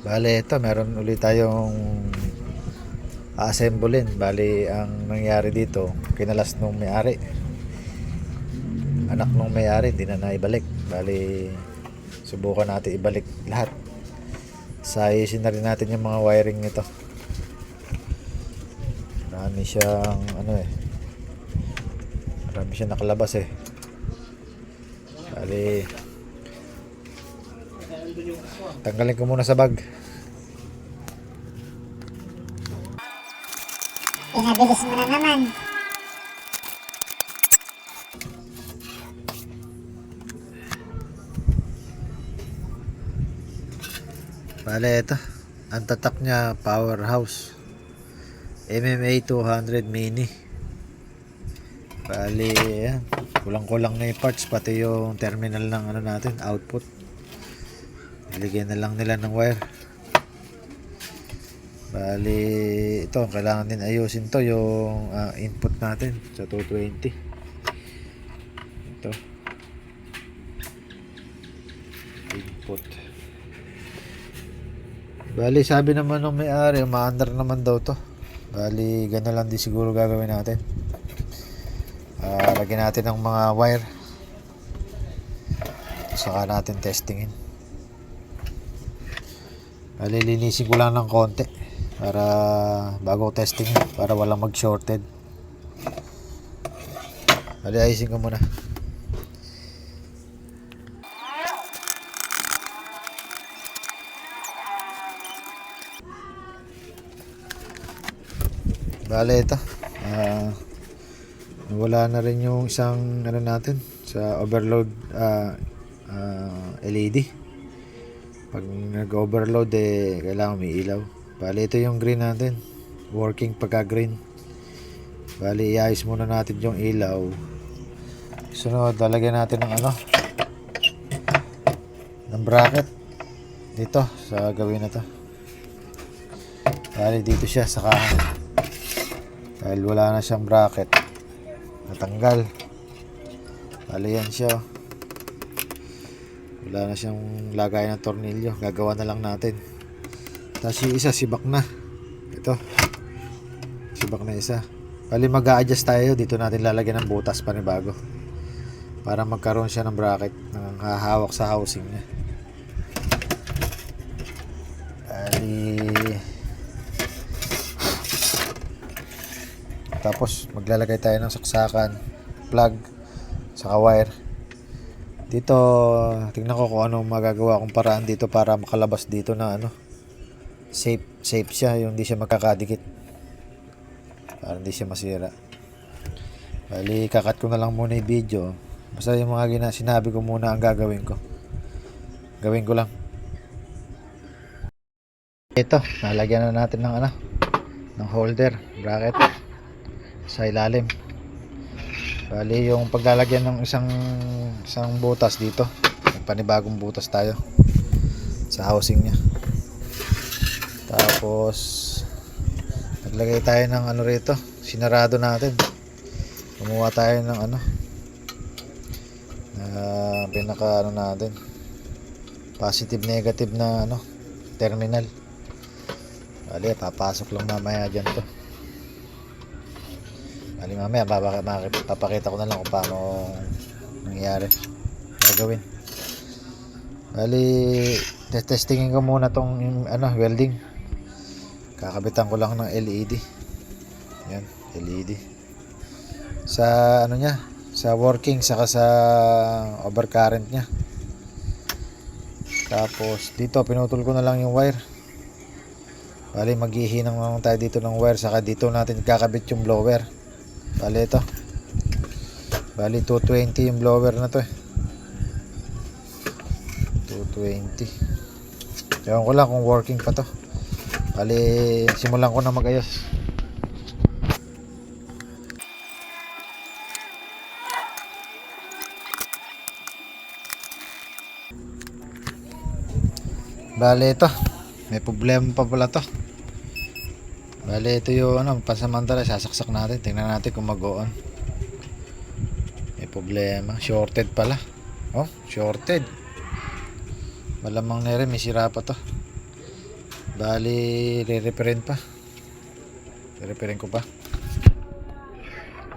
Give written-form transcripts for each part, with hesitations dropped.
Bale, ito meron ulit tayong assemblein. Bali, ang nangyari dito, kinalas nung may-ari. Anak nung may-ari, hindi na naibalik. Bali, subukan natin ibalik lahat. Sayusin na rin natin yung mga wiring nito. Marami siyang marami siyang nakalabas eh. Bali, tanggalin ko muna sa bag. Pinabilis mo na naman. Bale, ito. Ang tatak niya, powerhouse. MMA 200 mini. Bali, yan. Kulang-kulang na yung parts, pati yung terminal ng natin, output. Iligyan na lang nila ng wire. Bali, ito, kailangan din ayusin to, yung input natin sa 220. Ito. Input. Bali, sabi naman ng may-ari, ma-under naman daw to. Bali, gano'n lang din siguro gagawin natin. Lagyan natin ng mga wire. Saka natin testingin. Bali, linisin ko lang ng konti para bago testing, para walang mag-shorted. Bali, ayusin ko muna. Bale, ito wala na rin yung isang natin sa overload LED. Pag nag-overload kailangan may ilaw. Bale, ito yung green natin, working pagka green. Bale, iayos muna natin yung ilaw. Sunod, lalagyan natin ng ng bracket dito sa gawin na to. Bale, dito siya sa kahan. Dahil wala na siyang bracket, natanggal. Bale, yan siya. Wala na siyang lagay ng tornilyo. Gagawa na lang natin. Tapos yung isa, sibak na. Ito, sibak na isa. Bale, mag-a-adjust tayo. Dito natin lalagyan ng butas panibago para magkaroon siya ng bracket na hahawak sa housing niya. Bale, tapos maglalagay tayo ng saksakan, plug, saka wire. Dito, tingnan ko kung ano magagawa kong paraan dito para makalabas dito na safe siya, yung hindi siya magkakadikit, para hindi siya masira. Bali, kakat ko na lang muna yung video. Basta yung mga sinabi ko muna ang gagawin ko. Gawin ko lang. Ito, nalagyan na natin ng holder, bracket sa ilalim. Bali, yung paglalagyan ng isang butas dito, panibagong butas tayo sa housing niya. Tapos naglagay tayo ng rito, sinarado natin. Kumuha tayo ng pinaka natin, positive negative na terminal. Bali, papasok lang mamaya dyan to. Bali, mamaya papakita ko na lang kung paano nangyari gagawin. Bali, testingin ko muna tong welding. Kakabitan ko lang ng LED. Yan, LED sa niya, sa working, saka sa overcurrent nya. Tapos dito pinutol ko na lang yung wire. Bali, maghihinang lang tayo dito ng wire, saka dito natin kakabit yung blower. Bali, ito, bali 220 yung blower na to 220. Ewan ko lang kung working pa to. Bali, simulan ko na magayos. Bali, ito, may problema pa pala to. Bali, ito yung pansamantala, sasaksak natin. Tingnan natin kung mag-on. May problema, shorted pala. Oh, shorted. Malamang na rin, may sira pa to. Bali, re-referin pa. Re-referin ko pa.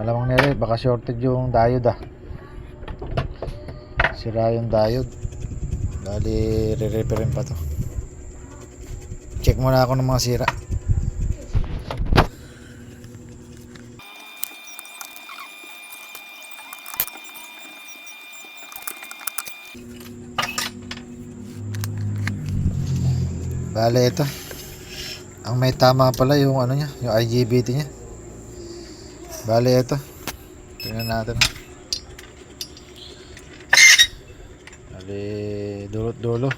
Malamang nere, baka shorted yung diode ah. Sira yung diode. Bali, re-referin pa to. Check muna ako ng mga sira. Bale, ito. Ang may tama pala yung ano niya, yung IGBT niya. Bale, ito. Tingnan natin. Bale, dulot-dulo.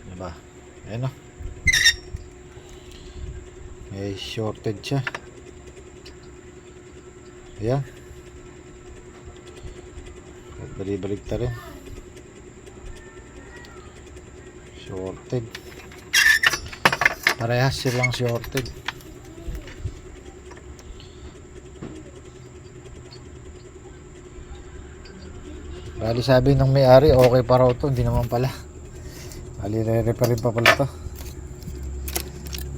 Ano ba? Ayan o. May shorted siya. Ayan. Balik-balik ta rin. Shorted. Parehas silang shorted. Bali sabi ng may-ari okay pa raw to, hindi naman pala. Bali re-repair pa pala to.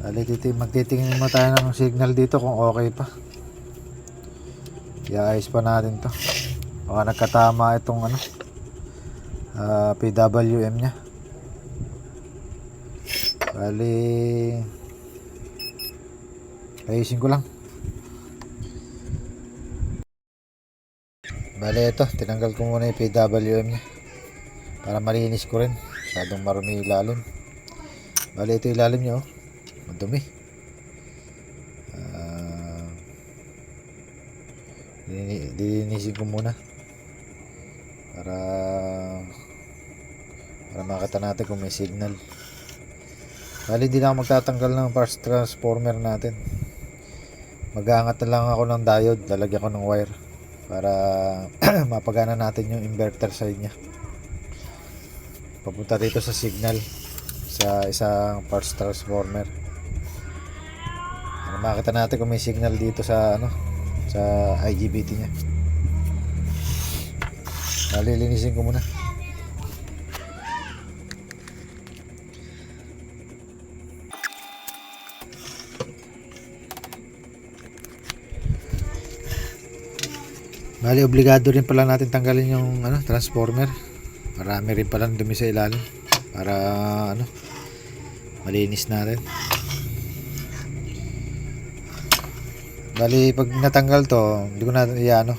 Bali magtitingin mo tayo ng signal dito kung okay pa. I-ayos pa natin to. Baka nagkatama itong ano, PWM nya. Bali ayusin ko lang. Bali ito, tinanggal ko muna yung PWM nya para malinis ko rin. Masyadong marumi yung ilalim. Bali ito yung ilalim nya oh. Madumi. Dilinisin ko muna para makita natin kung may signal. Bali hindi na ako magtatanggal ng first transformer natin. Mag-aangat na lang ako ng diode, lalagyan ko ng wire para mapagana natin yung inverter side nya papunta dito sa signal sa isang first transformer para makita natin kung may signal dito sa ano, sa IGBT nya. Lilinisin ko muna. Bali obligado rin pala natin tanggalin yung ano, transformer. Marami rin palang dumi sa ilalim para ano, malinis natin. Bali pag natanggal to, hindi ko na ano,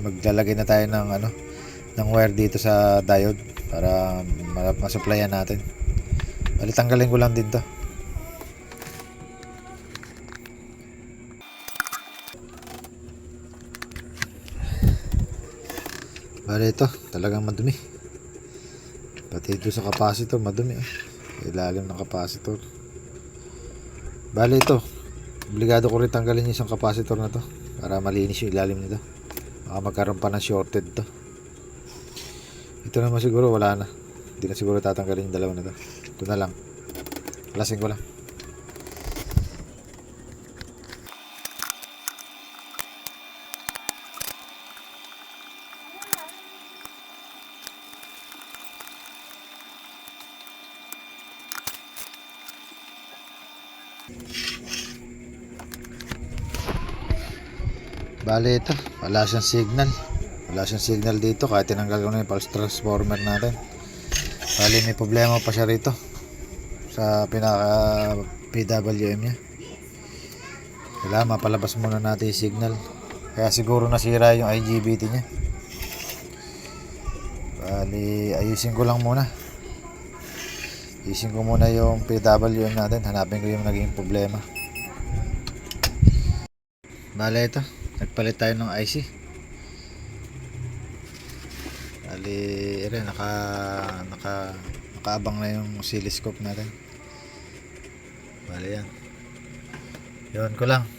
maglalagay na tayo ng ano, ng wire dito sa diode para masupplyan natin. Bali tanggalin ko lang din to. Bali ito, talagang madumi. Pati ito sa capacitor, madumi. Ilalim ng capacitor. Bali ito, obligado ko rin tanggalin yung isang capacitor na to para malinis yung ilalim nito. Baka magkaroon pa ng shorted to. Ito naman siguro wala na. Hindi na siguro tatanggalin yung dalawa na to. Ito na lang. Lasing ko lang. Bali ito, wala siyang signal. Wala siyang signal dito kahit tinanggal ko na yung pulse transformer natin. Bali may problema pa siya rito sa pinaka PWM nya. Kailangan mapalabas muna natin yung signal. Kaya siguro nasira yung IGBT nya. Bali ayusin ko lang muna. Ayusin ko muna yung PWM natin. Hanapin ko yung naging problema. Bali ito, nagpalit tayo ng IC. Bali ere, nakaabang na yung oscilloscope natin. Bali yan. Yun ko lang.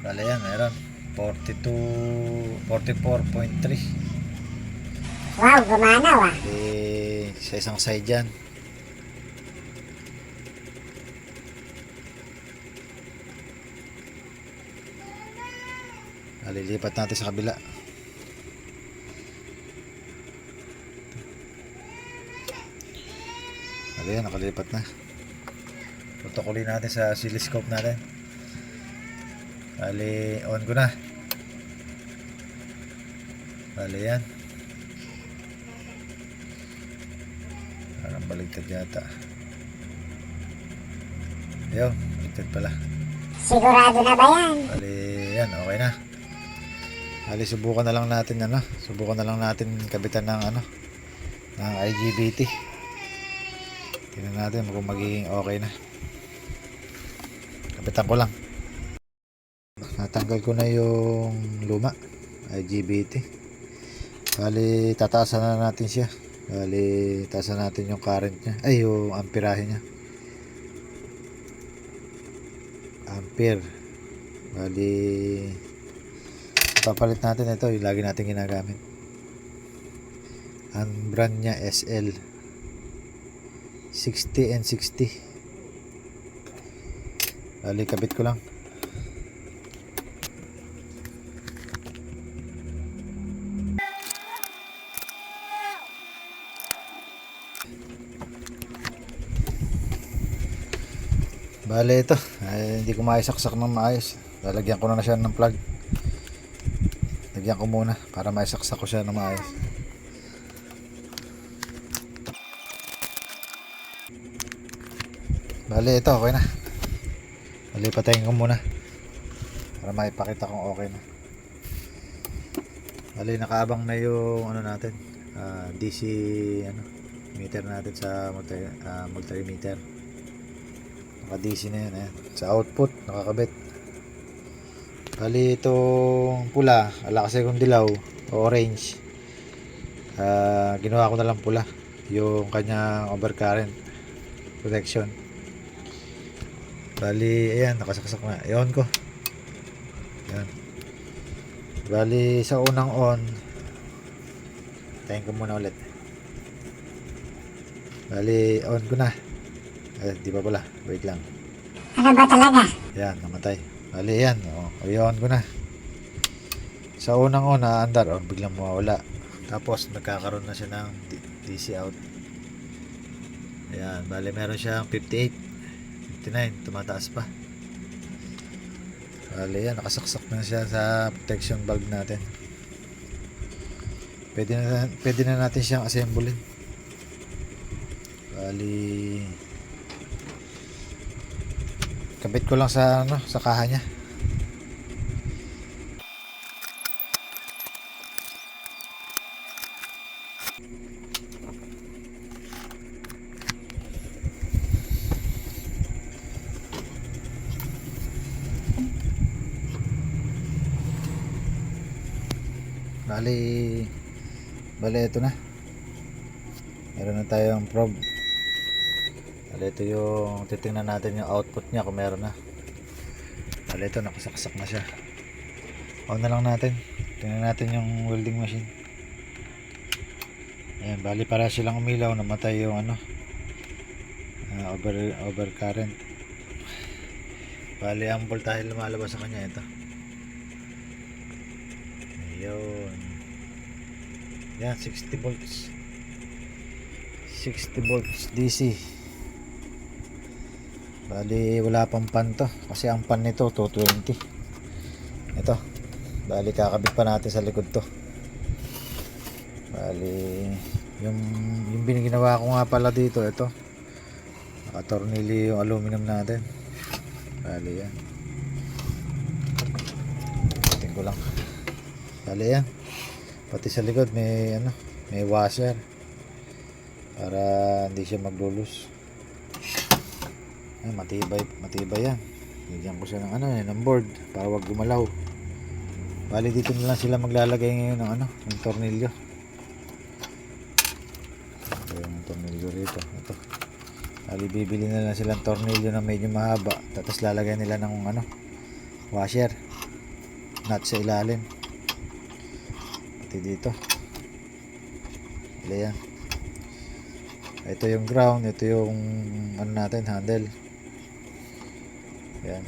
Bali yan, meron 44.3. Wow, gumana ah. Sa isang side yan. Lilipat natin sa kabila. Bali yan, nakalipat na. Protocolin natin sa oscilloscope natin. Bali, on ko na. Bali yan. Parang baligtad yata. Ayun, baligtad pala. Sigurado na ba yan? Bali yan, okay na. Bali, subukan na lang natin subukan na lang natin kabitan ng ng IGBT. Tingnan natin kung magiging okay na. Kapitan ko lang. Natanggal ko na yung luma IGBT. Bali, tataasan na natin siya. Bali, taasan natin yung current niya. Ay, yung amperahe niya. Ampere. Bali, papalit natin ito. Yung lagi natin ginagamit. Ang brand niya SL 60 and 60. Bali, kabit ko lang. Bale ito, ay, hindi ko maisaksak ng maayos. Lalagyan ko na siya ng plug. Lagyan ko muna para maisaksak ko siya ng maayos. Bale ito, okay na. Bale, patayin ko muna para maipakita kung okay na. Bale, nakaabang na yung natin, DC meter natin sa multimeter. Naka-DC na yan, sa output nakakabit. Bali, itong pula, ala kasi kung dilaw o orange, ginawa ko na lang pula yung kanyang overcurrent protection. Bali, ayan, nakasaksak na. I-on ko. Ayan. Bali, sa unang on, tayin ko muna ulit. Bali, on ko na. Di pa pala. Wait lang. Ano ba talaga? Yan, namatay. Bali, yan. I-on ko na. Sa unang on, naandar. Biglang mawawala. Tapos, nagkakaroon na siya ng DC out. Ayan. Bali, meron siyang 58. 59. Tumataas pa. Bali, yan. Nakasaksak na siya sa protection bulb natin. Pwede na natin siyang assemblein. Bali, kabit ko lang sa sa kaha niya. Bali ito na. Meron na tayong probe. Ito yung titingnan natin yung output niya kung meron na. Bali, ito nakasaksak na siya. On na lang natin. Tingnan natin yung welding machine. Ayan, bali para silang umilaw, namatay yung overcurrent. Bali, ang voltahe lumalabas sa kanya ito. Ayun. Yan, 60 volts. 60 volts DC. Bali, wala pang pan to kasi ang pan nito 220. Ito, bali kakabit pa natin sa likod to. Bali, yung biniginawa ko nga pala dito, ito nakatornilyo yung aluminum natin. Bali, yan, tingin ko lang. Bali, yan, pati sa likod may may washer para hindi siya maglulus. Ay, matibay yan. Bigyan ko siya ng board para wag gumalaw. Bali, dito na lang sila maglalagay ngayon ng tornilyo. Ito yung tornilyo rito. Ito. Bali, bibili na lang silang tornilyo na medyo mahaba. Tapos lalagay nila ng washer. Nut sa ilalim. Pati dito. Bali, yan. Ito yung ground. Ito yung natin, handle. Yan.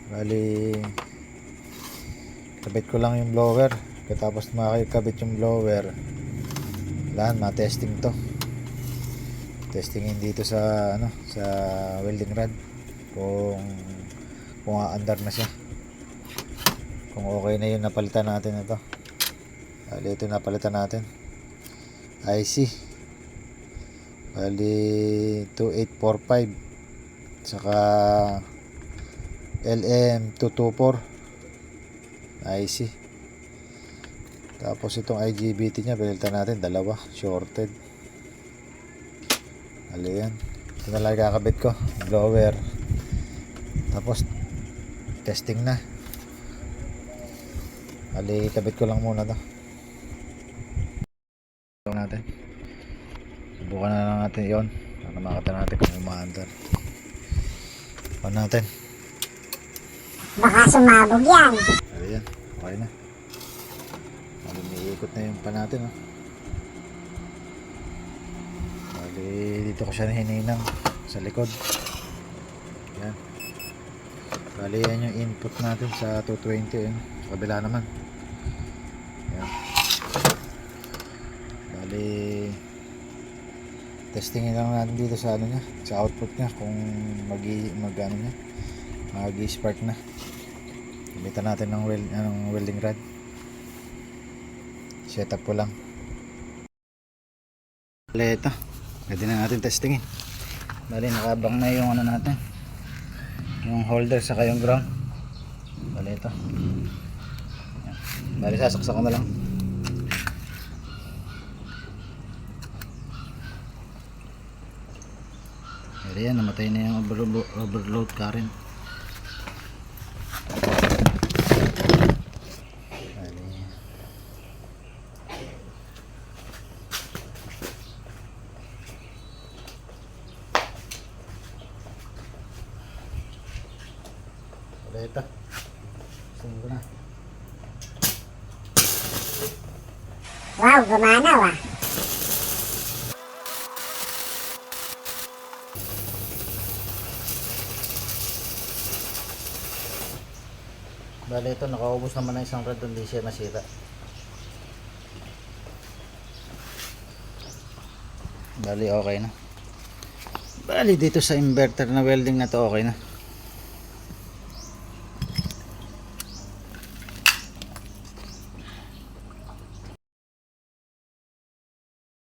Bali, kabit ko lang yung blower. Tapos makikabit yung blower, lahat matesting to. testingin dito sa ano, sa welding rod kung aandar na siya, kung okay na yun. Napalitan natin ito. Bali ito napalitan natin IC, bali 2845 saka LM224 IC. Tapos itong IGBT nya pinalitan natin, dalawa shorted. Bali yan, ito na lang kakabit ko, blower. Tapos testing na. Bali kabit ko lang muna to natin. Subukan na lang natin yon para makita natin kung umaandar pa natin. Baka sumabog yan. Ayan, okay na. Umiikot na yung pa natin, oh. Bali dito ko siya hininang sa likod. Yan. Bali yan yung input natin sa 220, yun. Sa kabila naman. Yan. Bali testingin lang natin dito sa ano niya, sa output niya, kung mag-ano niya, mag-spark na. Gamitan natin ng welding rod. Setup ko lang. Bali ito, pwede na natin testingin. Bali nakabang na yung ano natin, yung holder saka yung ground. Bali ito. Yan. Bali sasaksak ko na lang. Bali yan, namatay na yung overload current. Ito. Sino na? Wow, gumana ah. Bali ito, nakaubos naman na isang rod, hindi siya nasira. Bali okay na. Bali dito sa inverter na welding na to okay na.